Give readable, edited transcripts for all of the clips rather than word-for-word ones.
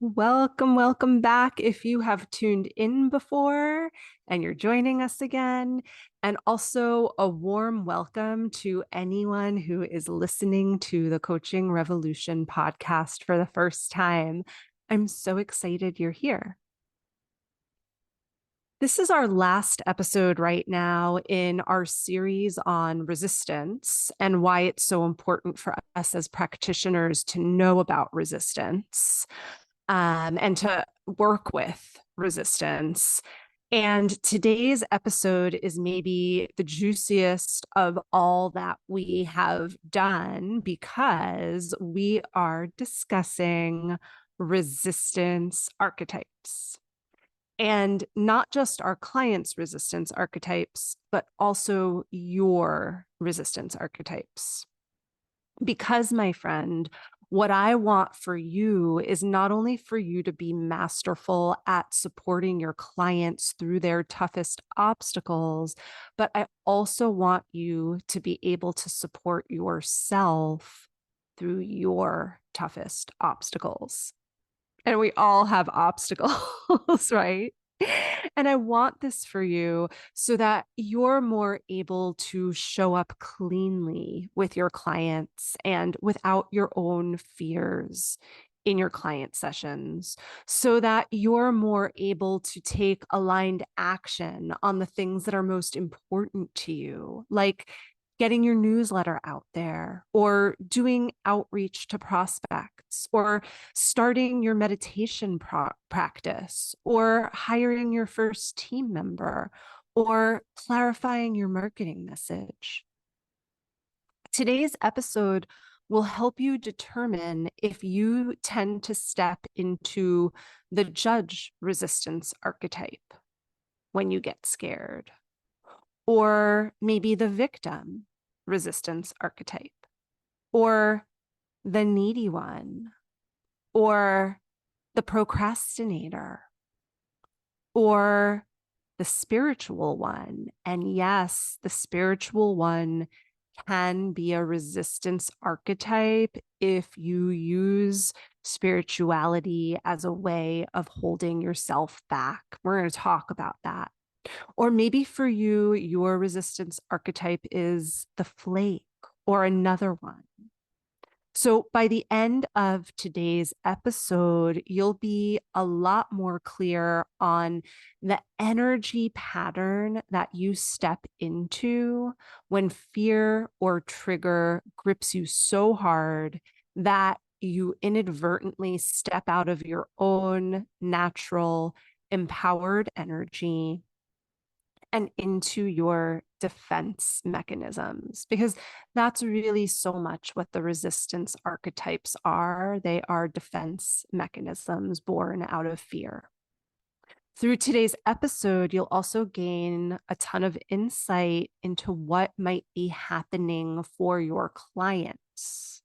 Welcome back if you have tuned in before and you're joining us again. And also a warm welcome to anyone who is listening to the Coaching Revolution podcast for the first time. I'm so excited you're here. This is our last episode right now in our series on resistance and why it's so important for us as practitioners to know about resistance. And to work with resistance. And today's episode is maybe the juiciest of all that we have done because we are discussing resistance archetypes. And not just our clients' resistance archetypes, but also your resistance archetypes. Because, my friend, what I want for you is not only for you to be masterful at supporting your clients through their toughest obstacles, but I also want you to be able to support yourself through your toughest obstacles. And we all have obstacles, right? And I want this for you so that you're more able to show up cleanly with your clients and without your own fears in your client sessions, so that you're more able to take aligned action on the things that are most important to you, like getting your newsletter out there, or doing outreach to prospects, or starting your meditation practice, or hiring your first team member, or clarifying your marketing message. Today's episode will help you determine if you tend to step into the judge resistance archetype when you get scared, or maybe the victim resistance archetype, or the needy one, or the procrastinator, or the spiritual one. And yes, the spiritual one can be a resistance archetype if you use spirituality as a way of holding yourself back. We're going to talk about that. Or maybe for you, your resistance archetype is the flake or another one. So by the end of today's episode, you'll be a lot more clear on the energy pattern that you step into when fear or trigger grips you so hard that you inadvertently step out of your own natural, empowered energy and into your defense mechanisms, because that's really so much what the resistance archetypes are. They are defense mechanisms born out of fear. Through today's episode, you'll also gain a ton of insight into what might be happening for your clients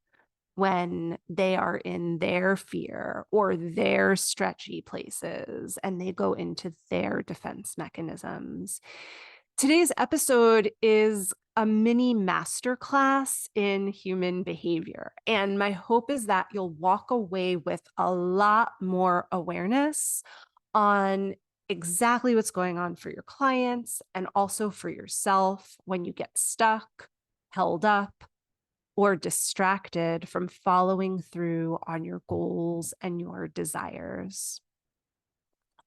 when they are in their fear or their stretchy places and they go into their defense mechanisms. Today's episode is a mini masterclass in human behavior. And my hope is that you'll walk away with a lot more awareness on exactly what's going on for your clients and also for yourself when you get stuck, held up, or distracted from following through on your goals and your desires.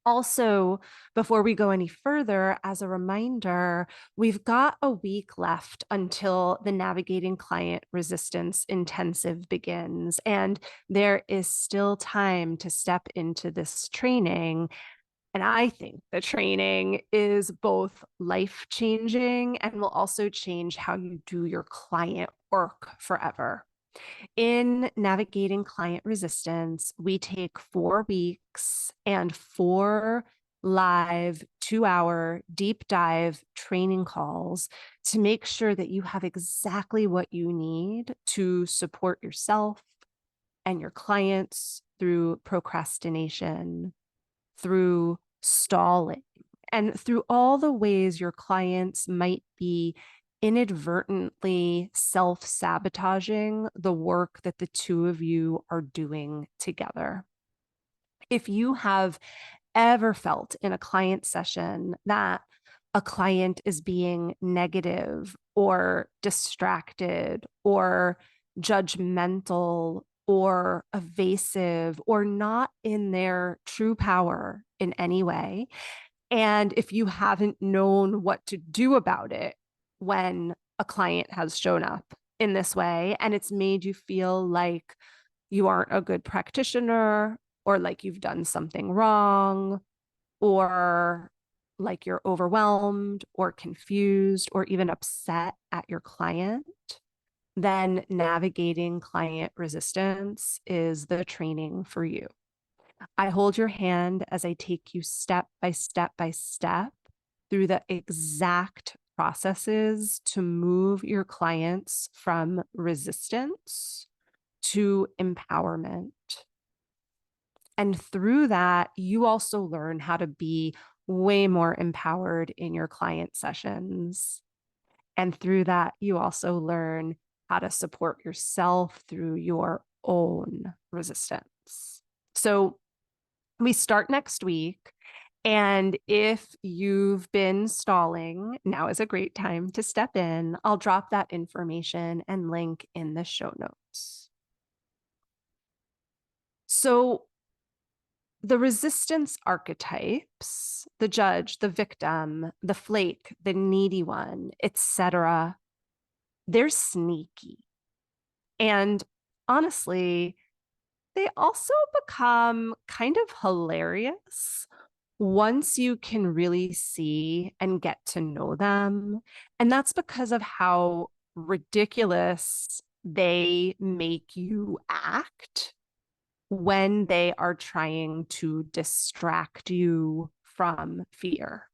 Also, before we go any further, as a reminder, we've got a week left until the Navigating Client Resistance Intensive begins, and there is still time to step into this training. And I think the training is both life-changing and will also change how you do your client work forever. In Navigating Client Resistance, we take 4 weeks and 4 live 2-hour deep dive training calls to make sure that you have exactly what you need to support yourself and your clients through procrastination, through stalling, and through all the ways your clients might be inadvertently self-sabotaging the work that the two of you are doing together. If you have ever felt in a client session that a client is being negative or distracted or judgmental or evasive or not in their true power in any way, and if you haven't known what to do about it when a client has shown up in this way, and it's made you feel like you aren't a good practitioner, or like you've done something wrong, or like you're overwhelmed or confused or even upset at your client, then navigating client resistance is the training for you. I hold your hand as I take you step by step by step through the exact processes to move your clients from resistance to empowerment. And through that, you also learn how to be way more empowered in your client sessions. And through that, you also learn how to support yourself through your own resistance. So we start next week. And if you've been stalling, now is a great time to step in. I'll drop that information and link in the show notes. So the resistance archetypes, the judge, the victim, the flake, the needy one, etc., they're sneaky. And honestly, they also become kind of hilarious once you can really see and get to know them. And that's because of how ridiculous they make you act when they are trying to distract you from fear.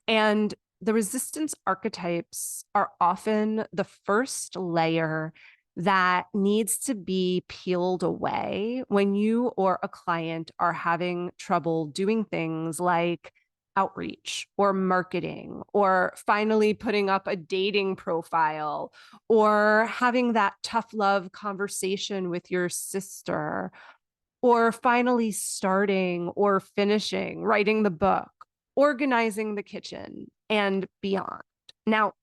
And the resistance archetypes are often the first layer that needs to be peeled away when you or a client are having trouble doing things like outreach or marketing, or finally putting up a dating profile, or having that tough love conversation with your sister, or finally starting or finishing writing the book, organizing the kitchen, and beyond. Now,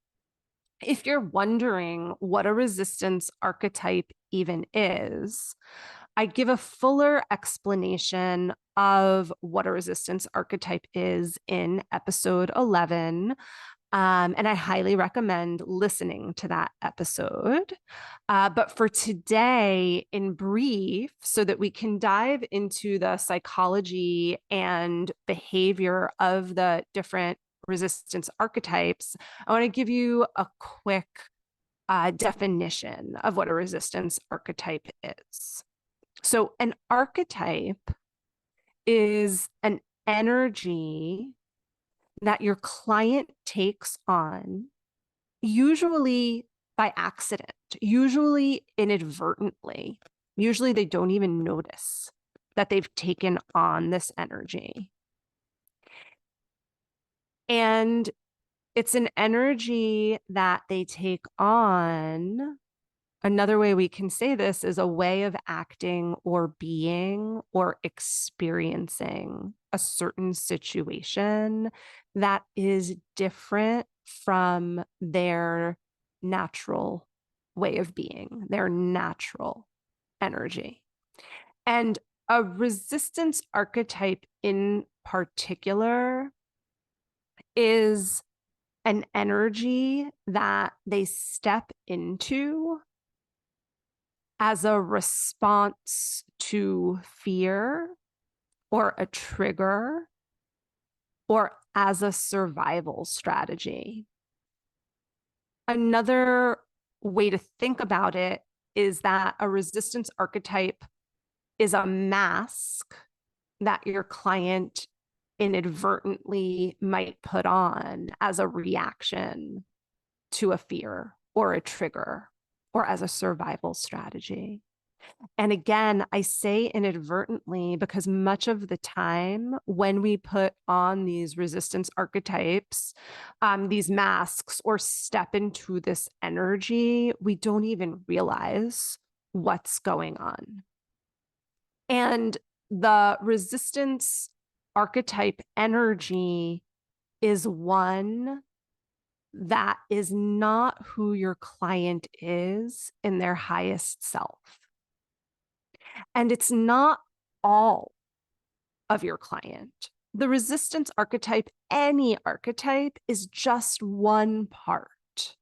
if you're wondering what a resistance archetype even is, I give a fuller explanation of what a resistance archetype is in episode 11. And I highly recommend listening to that episode. But for today, in brief, so that we can dive into the psychology and behavior of the different resistance archetypes, I want to give you a quick definition of what a resistance archetype is. So, an archetype is an energy that your client takes on, usually by accident, usually inadvertently. Usually they don't even notice that they've taken on this energy. And it's an energy that they take on. Another way we can say this is a way of acting or being or experiencing a certain situation that is different from their natural way of being, their natural energy. And a resistance archetype in particular is an energy that they step into as a response to fear or a trigger or as a survival strategy. Another way to think about it is that a resistance archetype is a mask that your client inadvertently might put on as a reaction to a fear or a trigger or as a survival strategy. And again, I say inadvertently because much of the time when we put on these resistance archetypes, these masks, or step into this energy, we don't even realize what's going on. And the resistance archetype energy is one that is not who your client is in their highest self. And it's not all of your client. The resistance archetype, any archetype, is just one part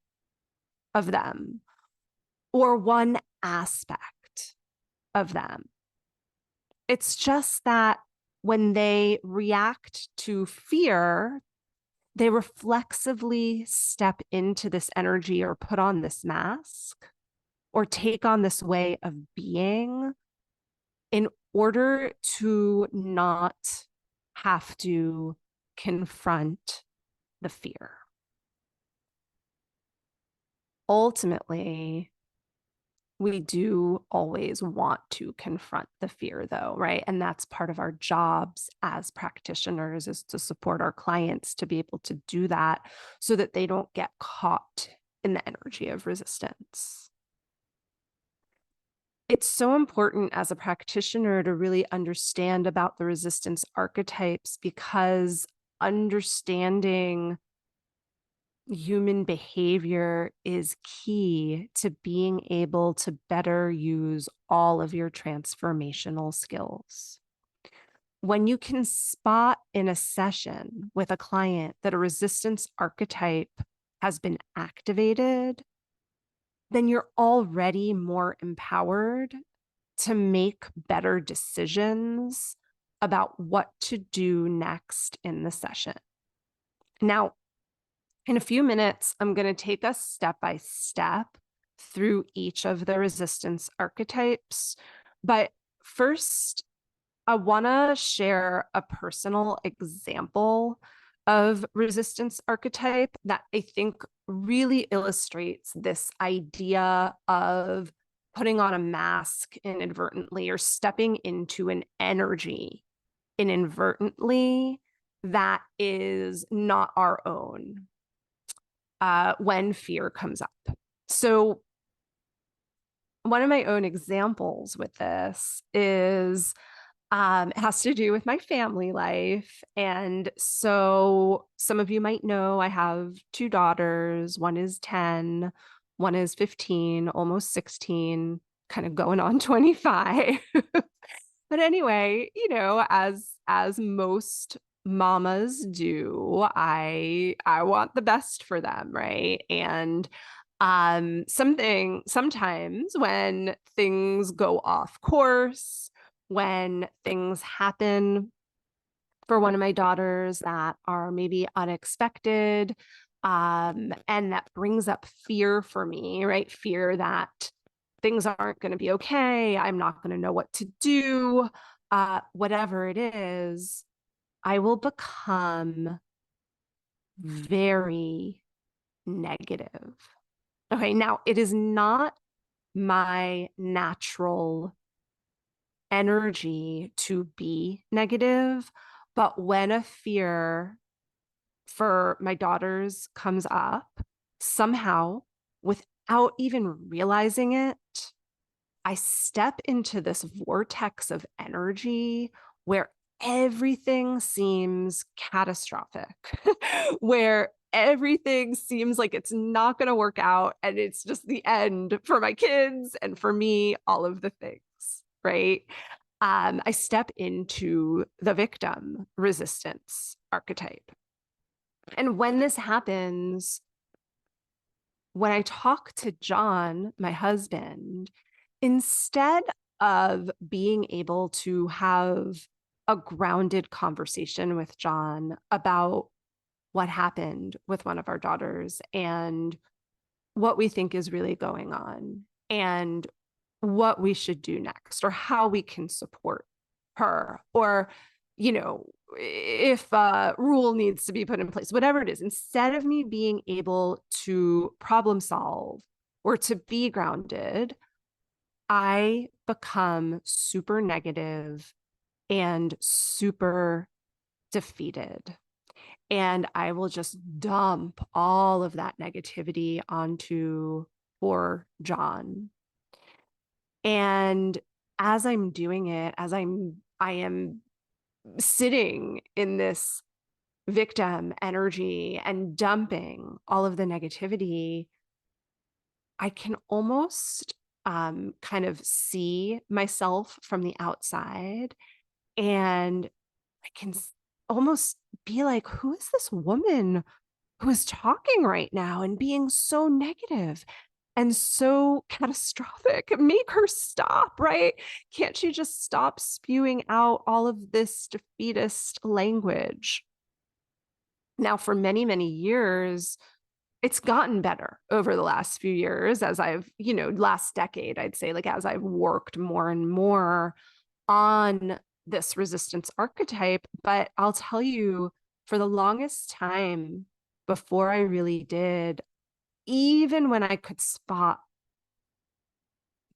of them or one aspect of them. It's just that when they react to fear, they reflexively step into this energy or put on this mask or take on this way of being in order to not have to confront the fear. Ultimately, we do always want to confront the fear, though, right? And that's part of our jobs as practitioners, is to support our clients to be able to do that so that they don't get caught in the energy of resistance. It's so important as a practitioner to really understand about the resistance archetypes, because understanding human behavior is key to being able to better use all of your transformational skills. When you can spot in a session with a client that a resistance archetype has been activated, then you're already more empowered to make better decisions about what to do next in the session. Now, in a few minutes, I'm going to take us step by step through each of the resistance archetypes. But first, I want to share a personal example of resistance archetype that I think really illustrates this idea of putting on a mask inadvertently or stepping into an energy inadvertently that is not our own when fear comes up. So one of my own examples with this is it has to do with my family life. And so some of you might know I have two daughters. One is 10, one is 15, almost 16, kind of going on 25. But anyway, you know, as most mamas do, I want the best for them, right? And sometimes when things go off course, when things happen for one of my daughters that are maybe unexpected, and that brings up fear for me, right? Fear that things aren't going to be okay. I'm not going to know what to do. Whatever it is, I will become very negative. Okay, now it is not my natural energy to be negative, but when a fear for my daughters comes up, somehow, without even realizing it, I step into this vortex of energy where everything seems catastrophic, where everything seems like it's not going to work out and it's just the end for my kids and for me, all of the things, right? I step into the victim resistance archetype. And when this happens, when I talk to John, my husband, instead of being able to have a grounded conversation with John about what happened with one of our daughters and what we think is really going on and what we should do next or how we can support her, or, you know, if a rule needs to be put in place, whatever it is, instead of me being able to problem solve or to be grounded, I become super negative and super defeated. And I will just dump all of that negativity onto poor John. And as I'm doing it, as I'm I am sitting in this victim energy and dumping all of the negativity, I can almost kind of see myself from the outside, and I can almost be like, who is this woman who is talking right now and being so negative and so catastrophic? Make her stop, right? Can't she just stop spewing out all of this defeatist language? Now, for many, many years, it's gotten better over the last few years as I've, last decade, I'd say, like as I've worked more and more on this resistance archetype. But I'll tell you, for the longest time before I really did, even when I could spot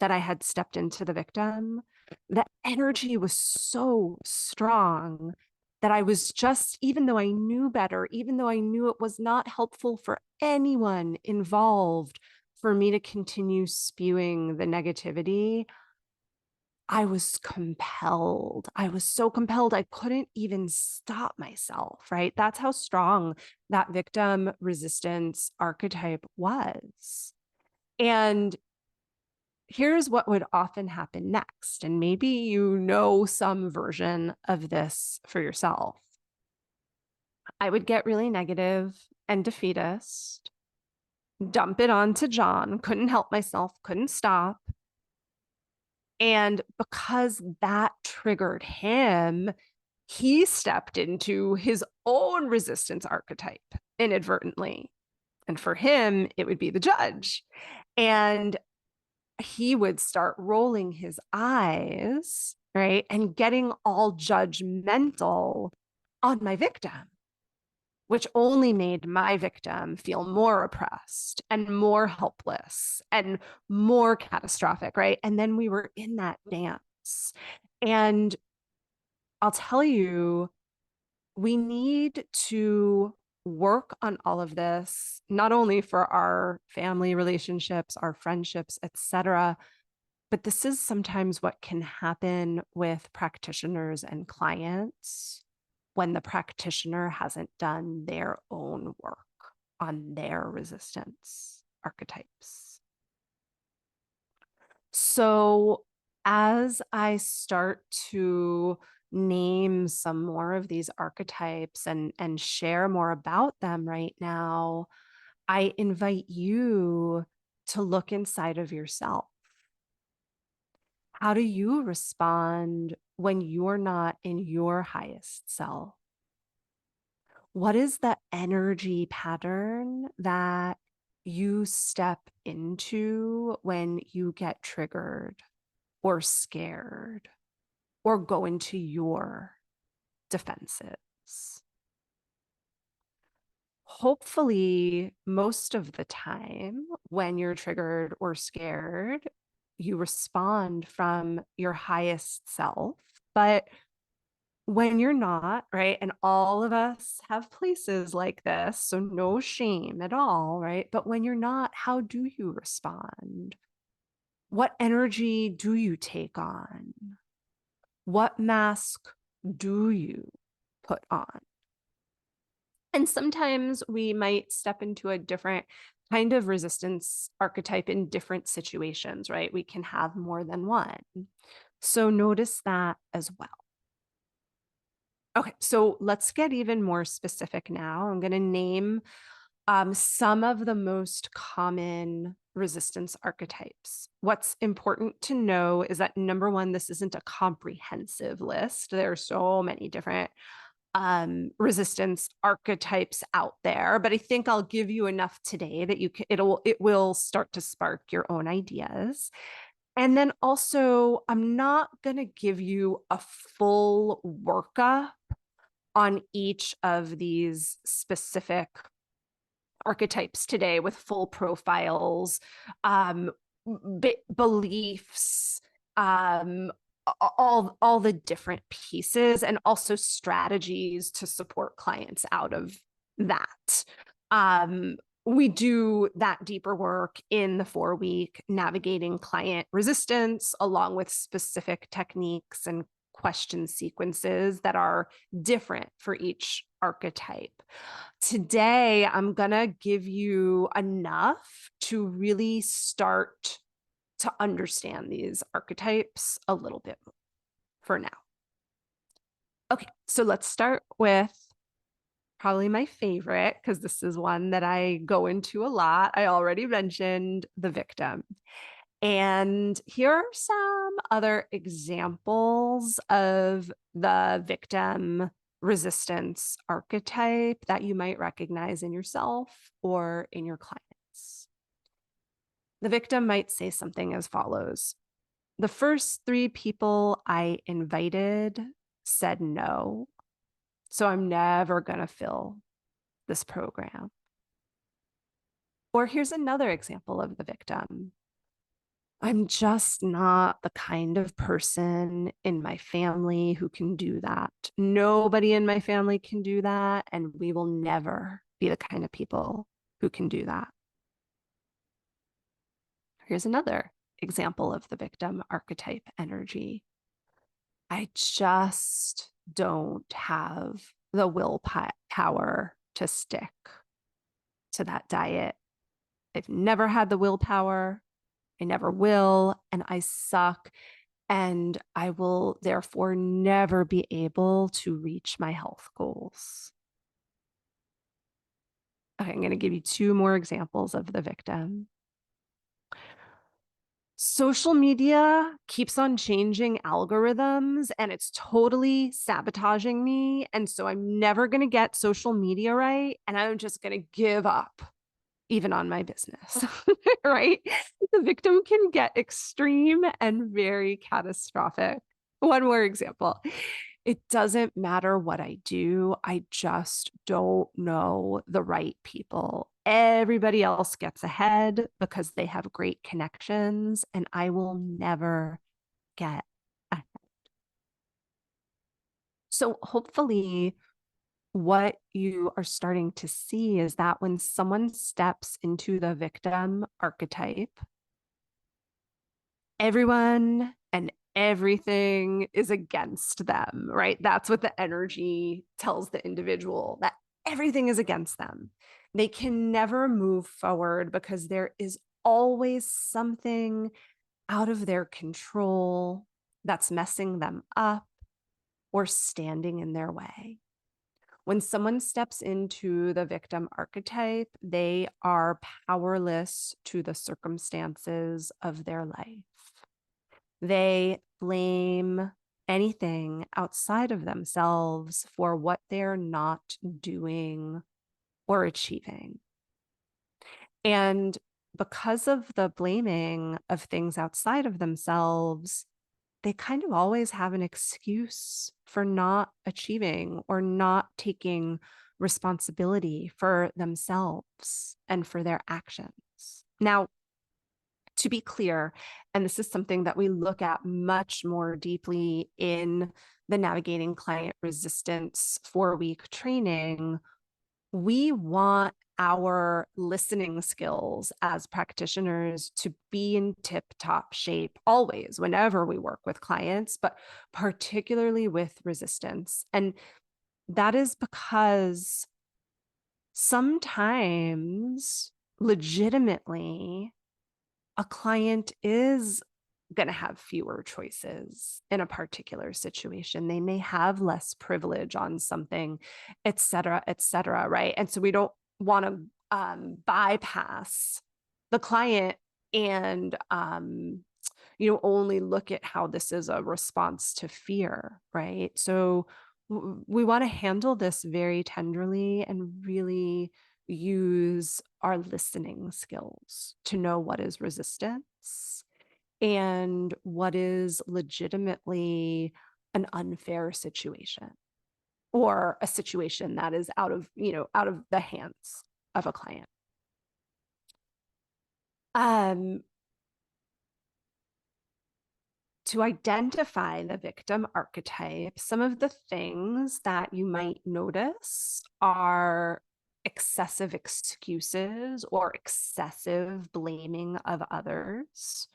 that I had stepped into the victim, the energy was so strong that I was just, even though I knew better, even though I knew it was not helpful for anyone involved for me to continue spewing the negativity, I was compelled. I was so compelled. I couldn't even stop myself, right? That's how strong that victim resistance archetype was. And here's what would often happen next. And maybe you know some version of this for yourself. I would get really negative and defeatist, dump it onto John, couldn't help myself, couldn't stop. And because that triggered him, he stepped into his own resistance archetype inadvertently. And for him, it would be the judge. And he would start rolling his eyes, right? And getting all judgmental on my victim, which only made my victim feel more oppressed and more helpless and more catastrophic, right? And then we were in that dance. And I'll tell you, we need to work on all of this, not only for our family relationships, our friendships, etc., but this is sometimes what can happen with practitioners and clients when the practitioner hasn't done their own work on their resistance archetypes. So as I start to name some more of these archetypes and share more about them right now, I invite you to look inside of yourself. How do you respond when you're not in your highest self? What is the energy pattern that you step into when you get triggered or scared or go into your defenses? Hopefully, most of the time when you're triggered or scared, you respond from your highest self. But when you're not, right? And all of us have places like this, so no shame at all, right? But when you're not, how do you respond? What energy do you take on? What mask do you put on? And sometimes we might step into a different kind of resistance archetype in different situations, right? We can have more than one. So notice that as well. Okay, so let's get even more specific now. I'm going to name some of the most common resistance archetypes. What's important to know is that, number one, this isn't a comprehensive list. There are so many different resistance archetypes out there, but I think I'll give you enough today that it will start to spark your own ideas. And then also, I'm not going to give you a full workup on each of these specific archetypes today with full profiles, beliefs, all the different pieces, and also strategies to support clients out of that. We do that deeper work in the 4-week navigating client resistance, along with specific techniques and question sequences that are different for each archetype. Today, I'm going to give you enough to really start to understand these archetypes a little bit for now. Okay, so let's start with probably my favorite, because this is one that I go into a lot. I already mentioned the victim. And here are some other examples of the victim resistance archetype that you might recognize in yourself or in your clients. The victim might say something as follows: the first 3 people I invited said no, so I'm never going to fill this program. Or here's another example of the victim: I'm just not the kind of person in my family who can do that. Nobody in my family can do that, and we will never be the kind of people who can do that. Here's another example of the victim archetype energy: I just don't have the willpower to stick to that diet. I've never had the willpower. I never will, and I suck, and I will therefore never be able to reach my health goals. Okay, I'm going to give you 2 more examples of the victim. Social media keeps on changing algorithms and it's totally sabotaging me. And so I'm never going to get social media right. And I'm just going to give up even on my business, right? The victim can get extreme and very catastrophic. One more example: it doesn't matter what I do, I just don't know the right people. Everybody else gets ahead because they have great connections, and I will never get ahead. So hopefully, what you are starting to see is that when someone steps into the victim archetype, everyone and everything is against them, right? That's what the energy tells the individual, that everything is against them. They can never move forward because there is always something out of their control that's messing them up or standing in their way. When someone steps into the victim archetype, they are powerless to the circumstances of their life. They blame anything outside of themselves for what they're not doing or achieving. And because of the blaming of things outside of themselves, they kind of always have an excuse for not achieving or not taking responsibility for themselves and for their actions. Now, to be clear, and this is something that we look at much more deeply in the Navigating Client Resistance 4-week training, we want our listening skills as practitioners to be in tip-top shape always, whenever we work with clients, but particularly with resistance. And that is because sometimes, legitimately, a client is going to have fewer choices in a particular situation. They may have less privilege on something, et cetera, right? And so we don't want to bypass the client and, only look at how this is a response to fear, right? So we want to handle this very tenderly and really use our listening skills to know what is resistance and what is legitimately an unfair situation or a situation that is out of the hands of a client. To identify the victim archetype, some of the things that you might notice are excessive excuses or excessive blaming of others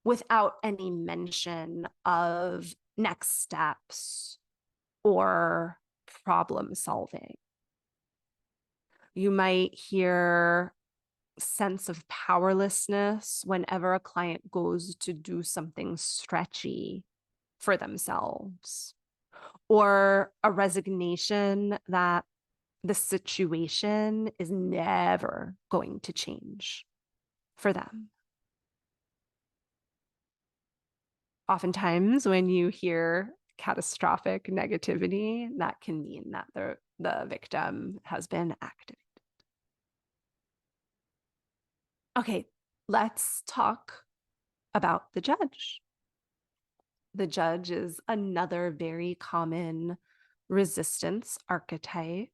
without any mention of next steps, or problem solving. You might hear sense of powerlessness whenever a client goes to do something stretchy for themselves, or a resignation that the situation is never going to change for them. Oftentimes, when you hear catastrophic negativity, that can mean that the victim has been activated. Okay, let's talk about the judge. The judge is another very common resistance archetype.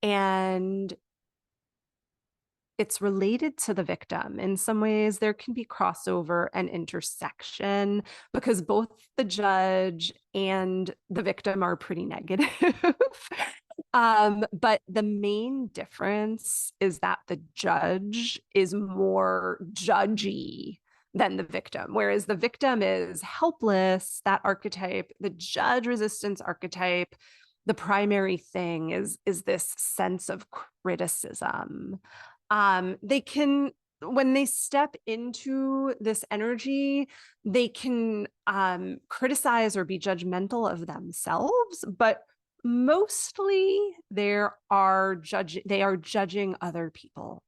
And it's related to the victim. In some ways, there can be crossover and intersection because both the judge and the victim are pretty negative. But the main difference is that the judge is more judgy than the victim, whereas the victim is helpless. That archetype, the judge resistance archetype, the primary thing is this sense of criticism. They can, when they step into this energy, they can criticize or be judgmental of themselves, but mostly they are judging other people.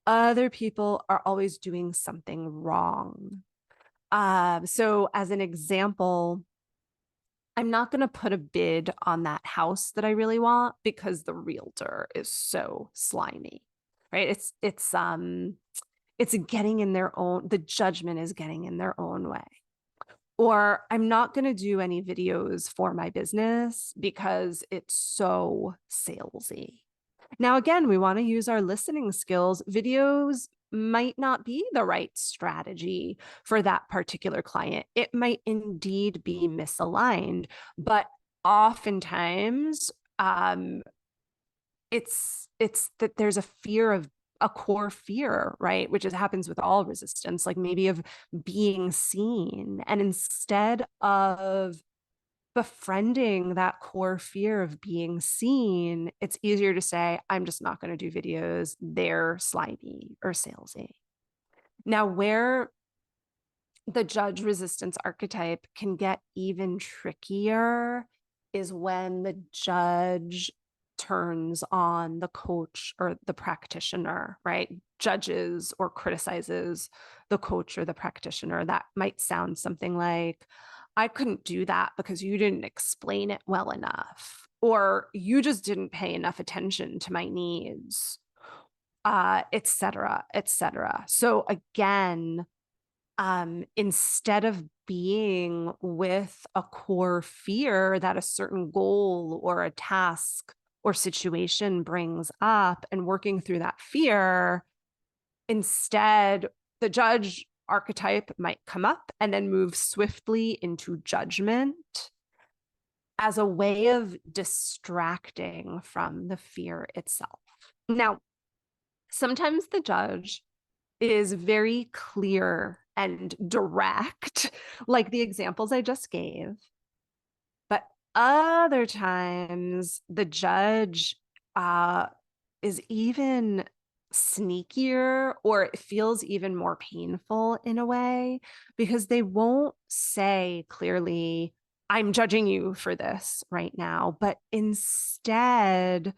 Other people are always doing something wrong. So as an example, I'm not going to put a bid on that house that I really want because the realtor is so slimy, right? It's getting in their own, the judgment is getting in their own way. Or I'm not going to do any videos for my business because it's so salesy. Now, again, we want to use our listening skills. Videos might not be the right strategy for that particular client. It might indeed be misaligned, but oftentimes it's that there's a core fear, right? Which happens with all resistance, like maybe of being seen. And instead of befriending that core fear of being seen, it's easier to say, I'm just not going to do videos. They're slimy or salesy. Now, where the judge resistance archetype can get even trickier is when the judge turns on the coach or the practitioner, right? Judges or criticizes the coach or the practitioner. That might sound something like, I couldn't do that because you didn't explain it well enough, or you just didn't pay enough attention to my needs, et cetera, et cetera. So again, instead of being with a core fear that a certain goal or a task or situation brings up and working through that fear, instead, the judge archetype might come up and then move swiftly into judgment as a way of distracting from the fear itself. Now, sometimes the judge is very clear and direct, like the examples I just gave. But other times, the judge is even sneakier, or it feels even more painful in a way, because they won't say clearly, I'm judging you for this right now, but instead,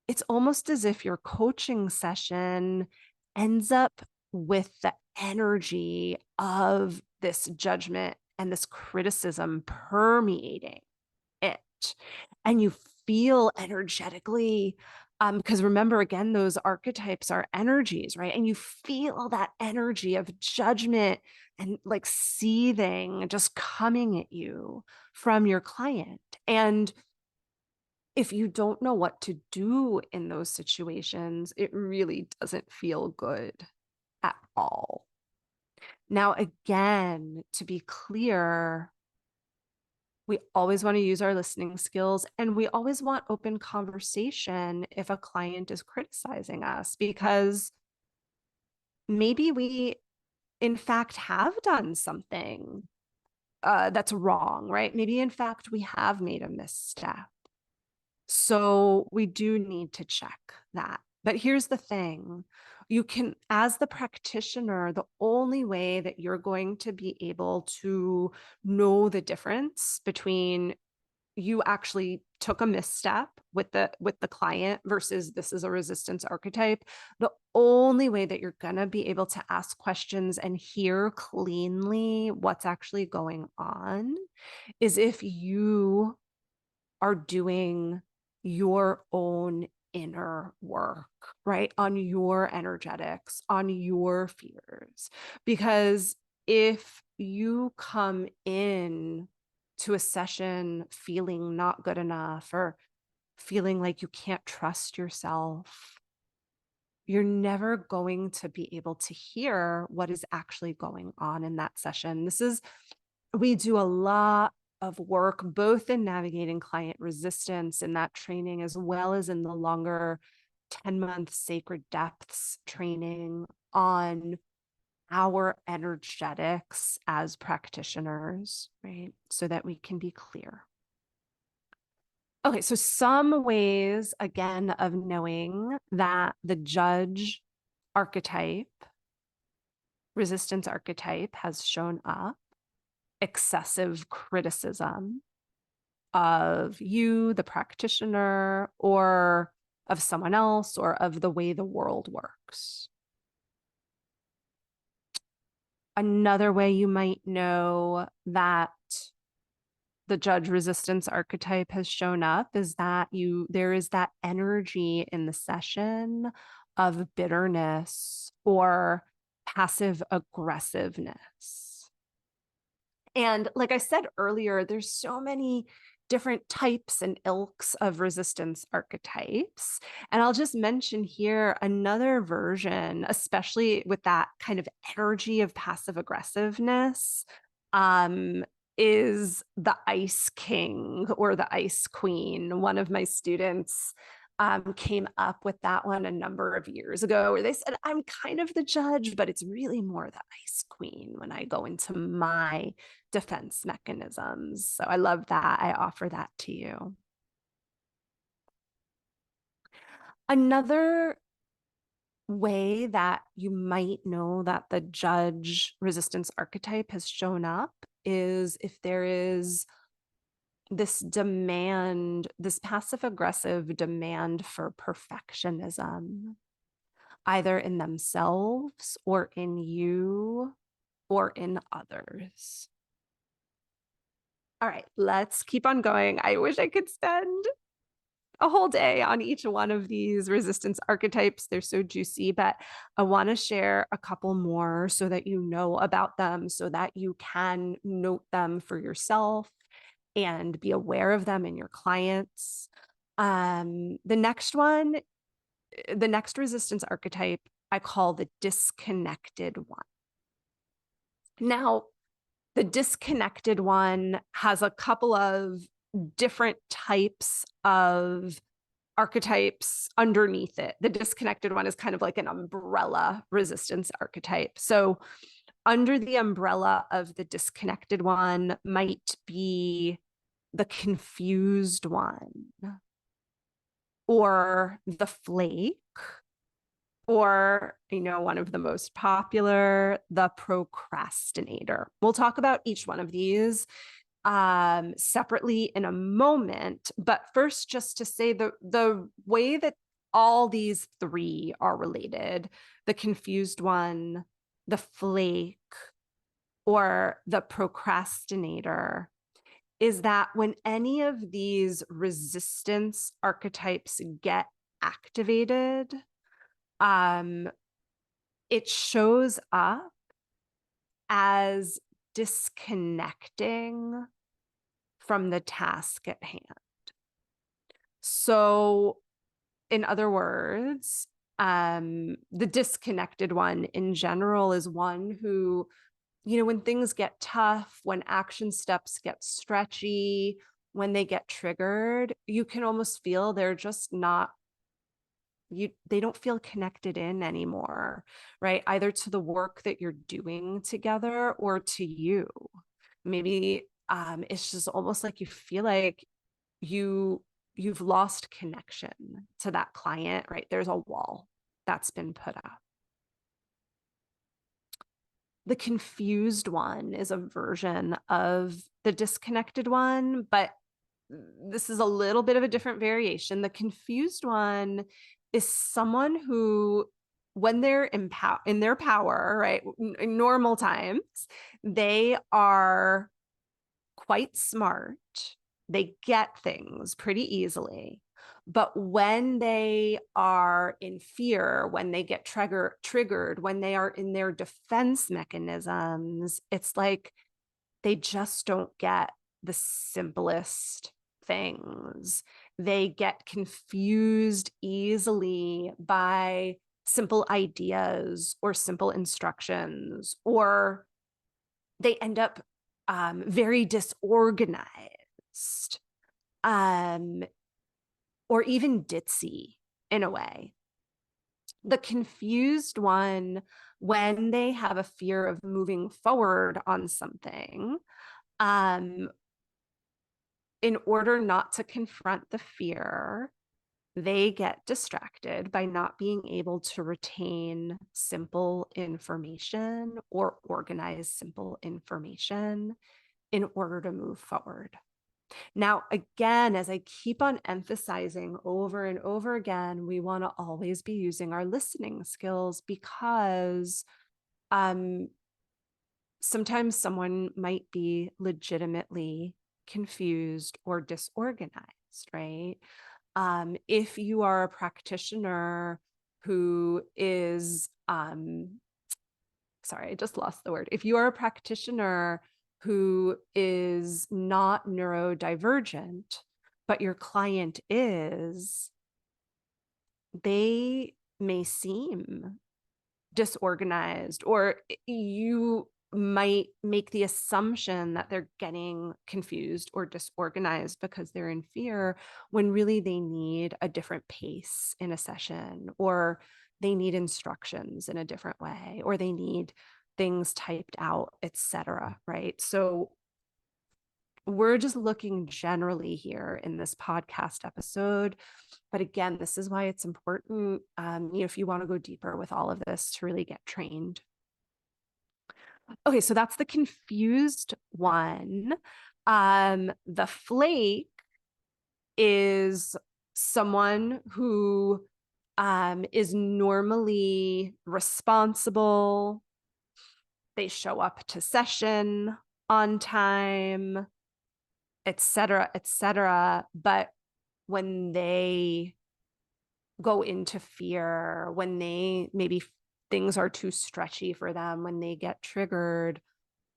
it's almost as if your coaching session ends up with the energy of this judgment and this criticism permeating it. And you feel energetically, because remember, again, those archetypes are energies, right? And you feel that energy of judgment and like seething just coming at you from your client. And if you don't know what to do in those situations, it really doesn't feel good at all. Now, again, to be clear, we always want to use our listening skills, and we always want open conversation if a client is criticizing us, because maybe we, in fact, have done something that's wrong, right? Maybe in fact we have made a misstep. So we do need to check that. But here's the thing. You can, as the practitioner, the only way that you're going to be able to know the difference between you actually took a misstep with the client versus this is a resistance archetype, the only way that you're going to be able to ask questions and hear cleanly what's actually going on is if you are doing your own inner work, right? On your energetics, on your fears. Because if you come in to a session feeling not good enough or feeling like you can't trust yourself, you're never going to be able to hear what is actually going on in that session. We do a lot of work, both in navigating client resistance in that training, as well as in the longer 10-month sacred depths training on our energetics as practitioners, right? So that we can be clear. Okay, so some ways, again, of knowing that the judge archetype, resistance archetype, has shown up: excessive criticism of you, the practitioner, or of someone else, or of the way the world works. Another way you might know that the judge resistance archetype has shown up is that there is that energy in the session of bitterness or passive aggressiveness. And like I said earlier, there's so many different types and ilks of resistance archetypes. And I'll just mention here another version, especially with that kind of energy of passive aggressiveness, is the Ice King or the Ice Queen. One of my students came up with that one a number of years ago, where they said, I'm kind of the judge, but it's really more the Ice Queen when I go into my defense mechanisms. So I love that. I offer that to you. Another way that you might know that the judge resistance archetype has shown up is if there is this demand, this passive aggressive demand for perfectionism, either in themselves or in you or in others. All right, let's keep on going. I wish I could spend a whole day on each one of these resistance archetypes. They're so juicy, but I want to share a couple more so that you know about them, so that you can note them for yourself and be aware of them in your clients. The next one, the next resistance archetype, I call the disconnected one. Now, the disconnected one has a couple of different types of archetypes underneath it. The disconnected one is kind of like an umbrella resistance archetype. So under the umbrella of the disconnected one might be the confused one, or the flake, or, one of the most popular, the procrastinator. We'll talk about each one of these separately in a moment, but first, just to say the way that all these three are related: the confused one, the flake, or the procrastinator, is that when any of these resistance archetypes get activated, it shows up as disconnecting from the task at hand. So, in other words, the disconnected one in general is one who, when things get tough, when action steps get stretchy, when they get triggered, you can almost feel they're just not, they don't feel connected in anymore, right? Either to the work that you're doing together or to you. maybe it's just almost like you feel like you've lost connection to that client, right? There's a wall that's been put up. The confused one is a version of the disconnected one, but this is a little bit of a different variation. The confused one is someone who, when they're in their power, right, in normal times, they are quite smart. They get things pretty easily. But when they are in fear, when they get triggered, when they are in their defense mechanisms, it's like they just don't get the simplest things. They get confused easily by simple ideas or simple instructions, or they end up very disorganized, or even ditzy in a way. The confused one, when they have a fear of moving forward on something, in order not to confront the fear, they get distracted by not being able to retain simple information or organize simple information in order to move forward. Now, again, as I keep on emphasizing over and over again, we want to always be using our listening skills, because sometimes someone might be legitimately confused or disorganized, right? If you are a practitioner who is, sorry, I just lost the word. If you are a practitioner who is not neurodivergent, but your client is, they may seem disorganized, or you might make the assumption that they're getting confused or disorganized because they're in fear, when really they need a different pace in a session, or they need instructions in a different way, or they need things typed out, etc. Right? So we're just looking generally here in this podcast episode. But again, this is why it's important, if you want to go deeper with all of this, to really get trained. Okay, so that's the confused one. The flake is someone who is normally responsible. They show up to session on time, etc., etc. But when they go into fear, when they maybe things are too stretchy for them, when they get triggered,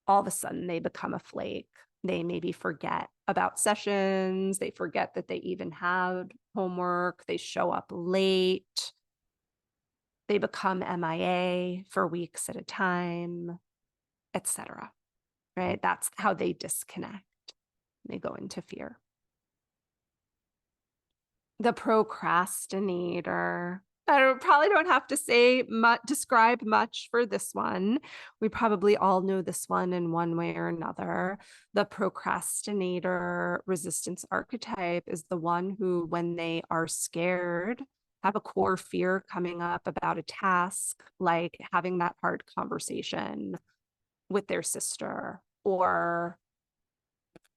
all of a sudden they become a flake. They maybe forget about sessions. They forget that they even had homework. They show up late. They become MIA for weeks at a time, etc. Right? That's how they disconnect. They go into fear. The procrastinator. I probably don't have to say describe much for this one. We probably all know this one in one way or another. The procrastinator resistance archetype is the one who, when they are scared, have a core fear coming up about a task, like having that hard conversation with their sister, or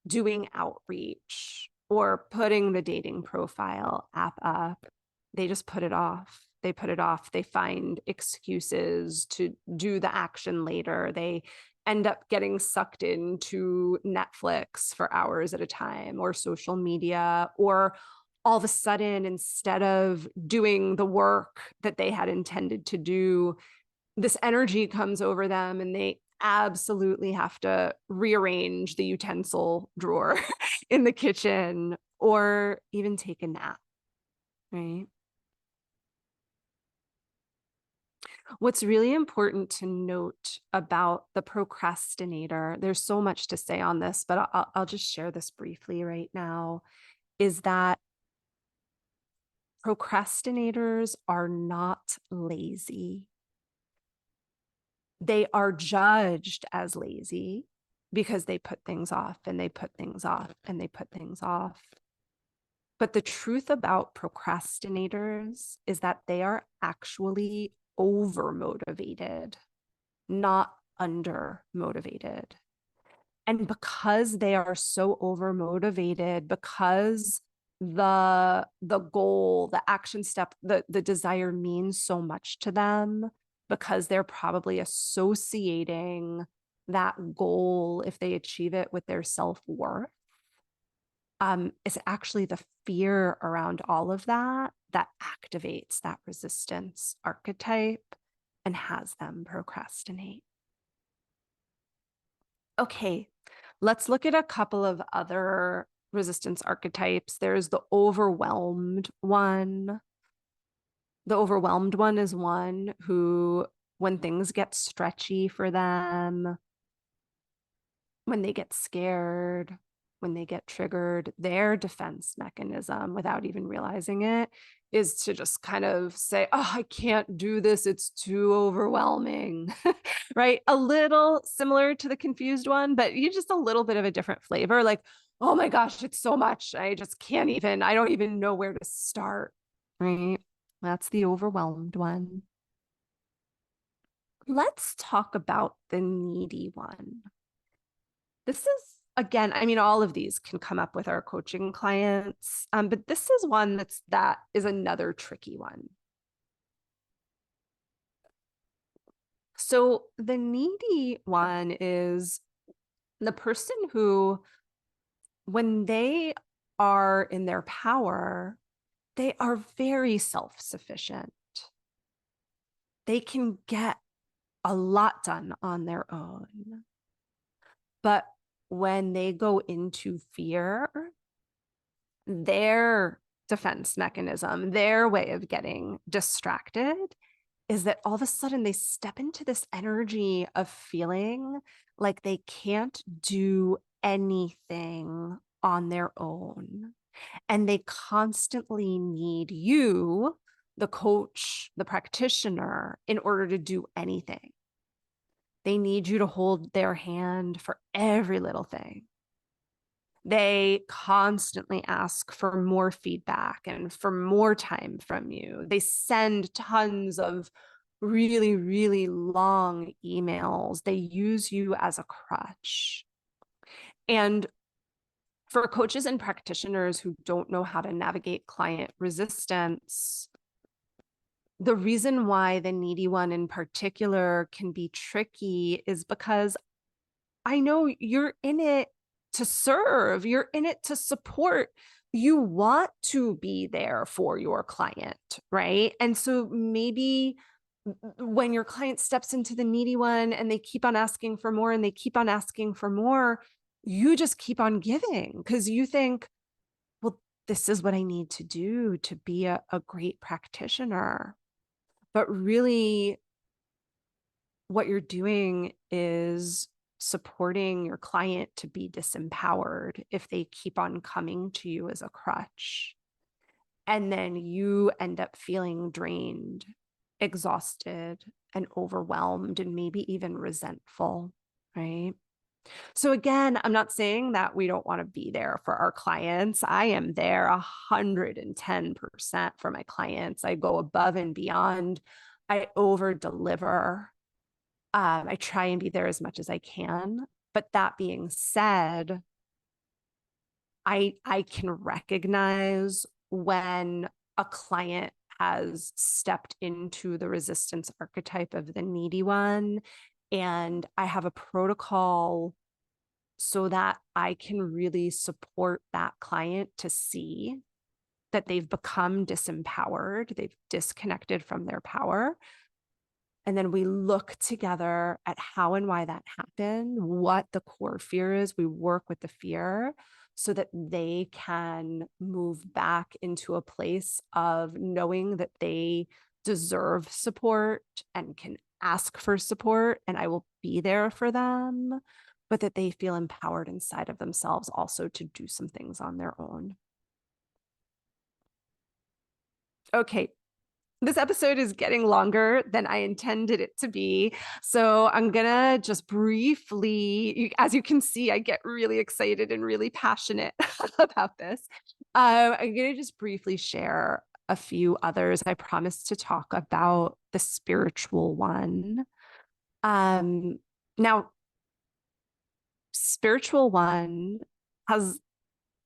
doing outreach, or putting the dating profile app up. They just put it off. They put it off. They find excuses to do the action later. They end up getting sucked into Netflix for hours at a time, or social media, or all of a sudden, instead of doing the work that they had intended to do, this energy comes over them and they absolutely have to rearrange the utensil drawer in the kitchen, or even take a nap, right? What's really important to note about the procrastinator, there's so much to say on this, but I'll just share this briefly right now, is that procrastinators are not lazy. They are judged as lazy. because they put things off and they put things off and they put things off. But the truth about procrastinators is that they are actually over motivated, not under motivated. And because they are so over motivated, because the goal, the action step, the desire means so much to them, because they're probably associating that goal, if they achieve it, with their self-worth. It's actually the fear around all of that that activates that resistance archetype and has them procrastinate. Okay, let's look at a couple of other resistance archetypes. There's the overwhelmed one. The overwhelmed one is one who, when things get stretchy for them, when they get scared, when they get triggered, their defense mechanism, without even realizing it, is to just kind of say, oh, I can't do this. It's too overwhelming, right? A little similar to the confused one, but you just a little bit of a different flavor. Like, oh my gosh, it's so much. I just can't even, I don't even know where to start, right? That's the overwhelmed one. Let's talk about the needy one. This is, again, I mean, all of these can come up with our coaching clients, but this is one that is another tricky one. So the needy one is the person who, when they are in their power, they are very self-sufficient. They can get a lot done on their own. But when they go into fear, their defense mechanism, their way of getting distracted, is that all of a sudden they step into this energy of feeling like they can't do anything on their own. And they constantly need you, the coach, the practitioner, in order to do anything. They need you to hold their hand for every little thing. They constantly ask for more feedback and for more time from you. They send tons of really, really long emails. They use you as a crutch. And for coaches and practitioners who don't know how to navigate client resistance, the reason why the needy one in particular can be tricky is because I know you're in it to serve, you're in it to support. You want to be there for your client, right? And so maybe when your client steps into the needy one and they keep on asking for more and they keep on asking for more, you just keep on giving because you think, well, this is what I need to do to be a great practitioner. But really, what you're doing is supporting your client to be disempowered if they keep on coming to you as a crutch. And then you end up feeling drained, exhausted, and overwhelmed, and maybe even resentful, right? So again, I'm not saying that we don't want to be there for our clients. I am there 110% for my clients. I go above and beyond. I over deliver. I try and be there as much as I can. But that being said, I can recognize when a client has stepped into the resistance archetype of the needy one, and I have a protocol so that I can really support that client to see that they've become disempowered, they've disconnected from their power. And then we look together at how and why that happened, what the core fear is. We work with the fear so that they can move back into a place of knowing that they deserve support and can ask for support, and I will be there for them, but that they feel empowered inside of themselves also to do some things on their own. Okay, This episode is getting longer than I intended it to be. So I'm going to just briefly, as you can see, I get really excited and really passionate about this. I'm going to just briefly share a few others. I promised to talk about the spiritual one. Now, spiritual one has,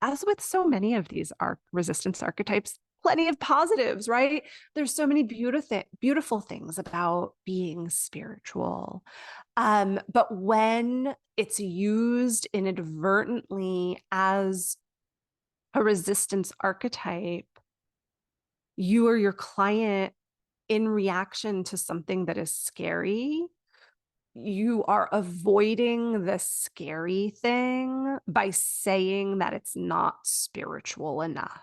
as with so many of these resistance archetypes, plenty of positives, right? There's so many beautiful things about being spiritual. But when it's used inadvertently as a resistance archetype, you or your client, in reaction to something that is scary, you are avoiding the scary thing by saying that it's not spiritual enough.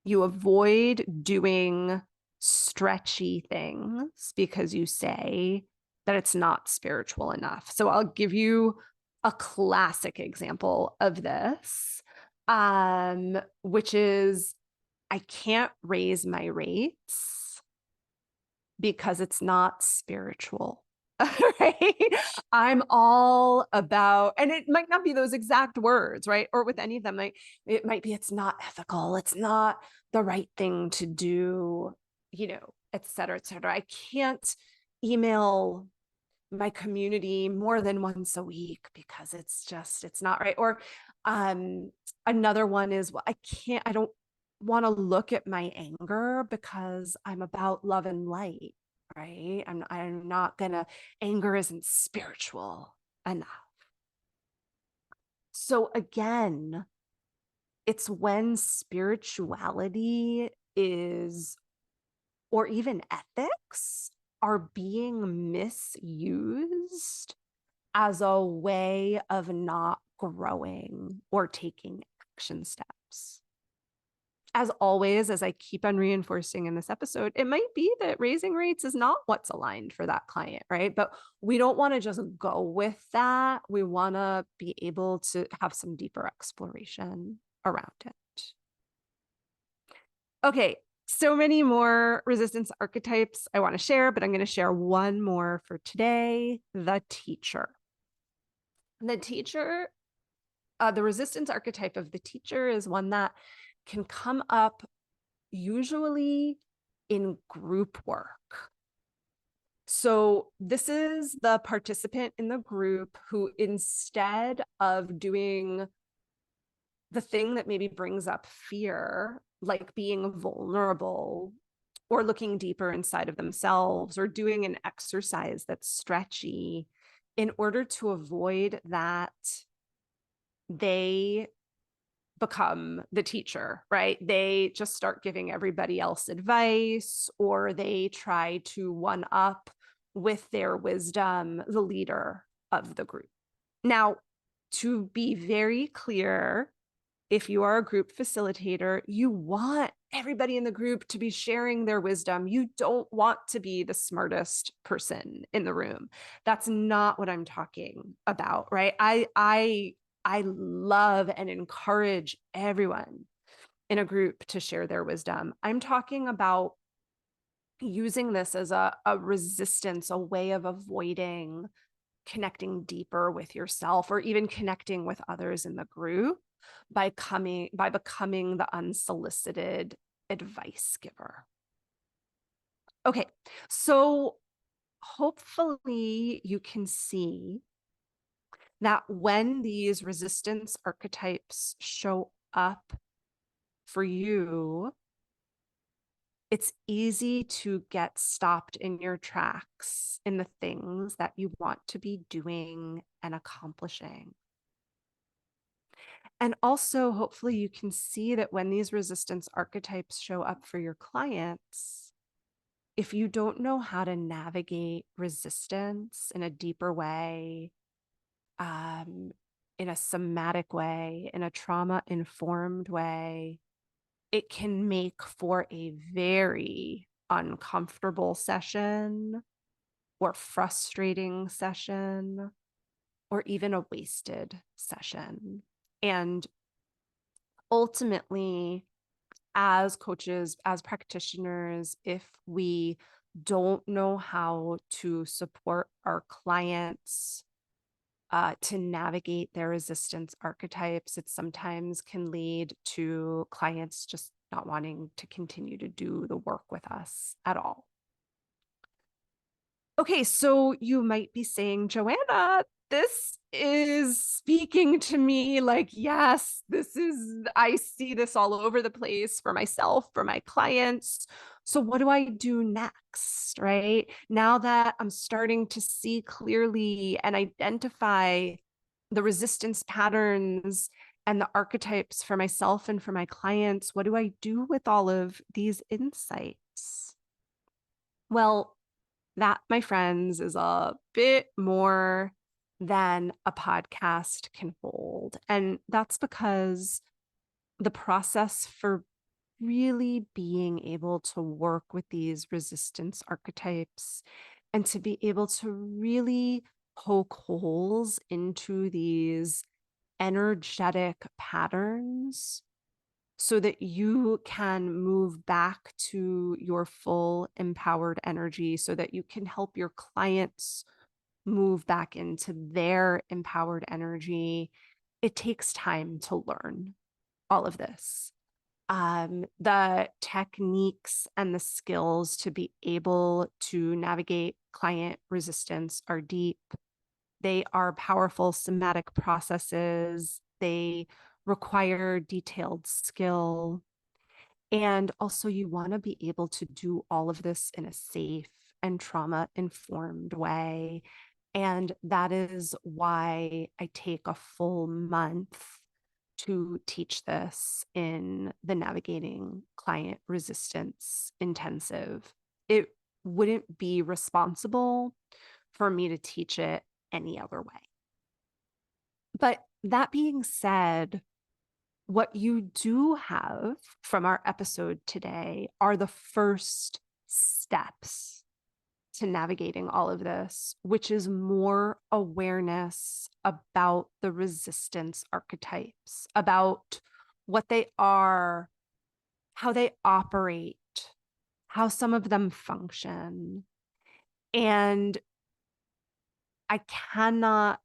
You avoid doing stretchy things because you say that it's not spiritual enough. So I'll give you a classic example of this, which is I can't raise my rates because it's not spiritual. Right? I'm all about, and it might not be those exact words, right? Or with any of them, like it might be, it's not ethical, it's not the right thing to do, et cetera, et cetera. I can't email my community more than once a week because it's not right. Or another one is, well, I don't want to look at my anger because I'm about love and light. Right? I'm not gonna, anger isn't spiritual enough. So again, it's when spirituality is, or even ethics, are being misused as a way of not growing or taking action steps. As always, as I keep on reinforcing in this episode, it might be that raising rates is not what's aligned for that client, right? But we don't want to just go with that. We want to be able to have some deeper exploration around it. Okay, so many more resistance archetypes I want to share, but I'm going to share one more for today, the teacher. The teacher, the resistance archetype of the teacher is one that can come up usually in group work. So this is the participant in the group who, instead of doing the thing that maybe brings up fear, like being vulnerable or looking deeper inside of themselves or doing an exercise that's stretchy, in order to avoid that, they become the teacher, right? They just start giving everybody else advice, or they try to one up with their wisdom the leader of the group. Now, to be very clear, if you are a group facilitator, you want everybody in the group to be sharing their wisdom. You don't want to be the smartest person in the room. That's not what I'm talking about, right? I love and encourage everyone in a group to share their wisdom. I'm talking about using this as a resistance, a way of avoiding connecting deeper with yourself or even connecting with others in the group by becoming the unsolicited advice giver. Okay, so hopefully you can see that when these resistance archetypes show up for you, it's easy to get stopped in your tracks in the things that you want to be doing and accomplishing. And also, hopefully, you can see that when these resistance archetypes show up for your clients, if you don't know how to navigate resistance in a deeper way, in a somatic way, in a trauma-informed way, it can make for a very uncomfortable session or frustrating session or even a wasted session. And ultimately, as coaches, as practitioners, if we don't know how to support our clients to navigate their resistance archetypes, it sometimes can lead to clients just not wanting to continue to do the work with us at all. Okay, so you might be saying, Joanna, this is speaking to me like, yes, I see this all over the place for myself, for my clients. So what do I do next, right? Now that I'm starting to see clearly and identify the resistance patterns and the archetypes for myself and for my clients, what do I do with all of these insights? Well, that, my friends, is a bit more than a podcast can hold. And that's because the process for really being able to work with these resistance archetypes and to be able to really poke holes into these energetic patterns so that you can move back to your full empowered energy, so that you can help your clients move back into their empowered energy. It takes time to learn all of this. The techniques and the skills to be able to navigate client resistance are deep. They are powerful somatic processes. They require detailed skill. And also, you want to be able to do all of this in a safe and trauma-informed way. And that is why I take a full month to teach this in the Navigating Client Resistance Intensive. It wouldn't be responsible for me to teach it any other way. But that being said, what you do have from our episode today are the first steps to navigating all of this, which is more awareness about the resistance archetypes, about what they are, how they operate, how some of them function. And I cannot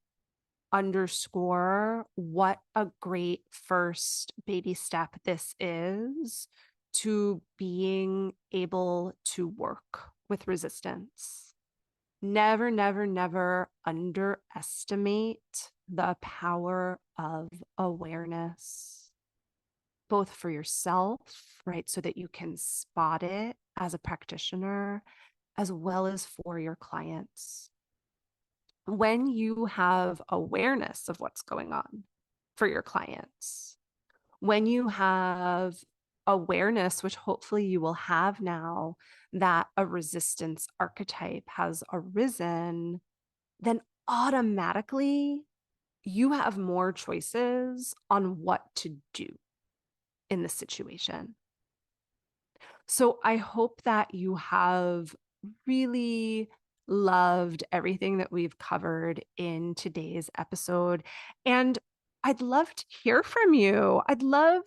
underscore what a great first baby step this is to being able to work with resistance. Never, never, never underestimate the power of awareness, both for yourself, right? So that you can spot it as a practitioner, as well as for your clients. When you have awareness of what's going on for your clients, when you have awareness, which hopefully you will have now, that a resistance archetype has arisen, then automatically you have more choices on what to do in the situation. So I hope that you have really loved everything that we've covered in today's episode. And I'd love to hear from you. I'd love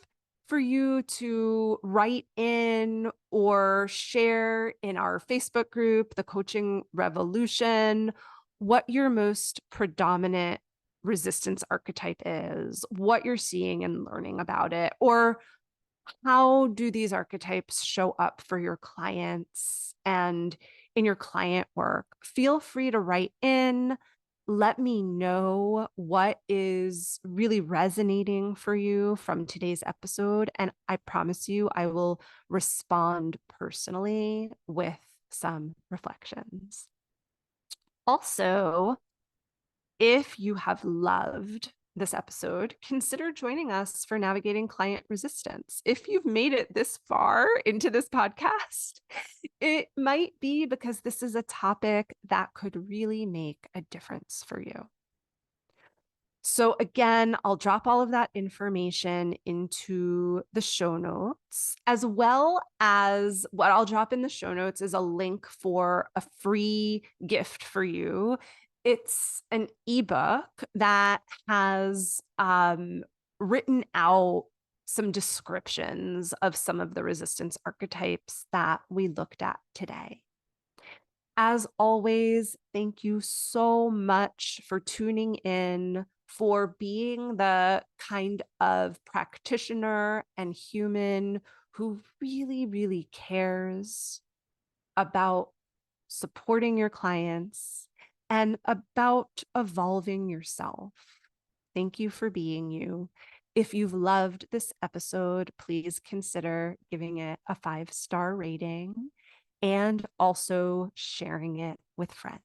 for you to write in or share in our Facebook group, The Coaching Revolution, what your most predominant resistance archetype is, what you're seeing and learning about it, or how do these archetypes show up for your clients and in your client work? Feel free to write in. Let me know what is really resonating for you from today's episode. And I promise you, I will respond personally with some reflections. Also, if you have loved this episode, consider joining us for Navigating Client Resistance. If you've made it this far into this podcast, it might be because this is a topic that could really make a difference for you. So again, I'll drop all of that information into the show notes, as well as what I'll drop in the show notes is a link for a free gift for you. It's an ebook that has written out some descriptions of some of the resistance archetypes that we looked at today. As always, thank you so much for tuning in, for being the kind of practitioner and human who really, really cares about supporting your clients and about evolving yourself. Thank you for being you. If you've loved this episode, please consider giving it a 5-star rating and also sharing it with friends.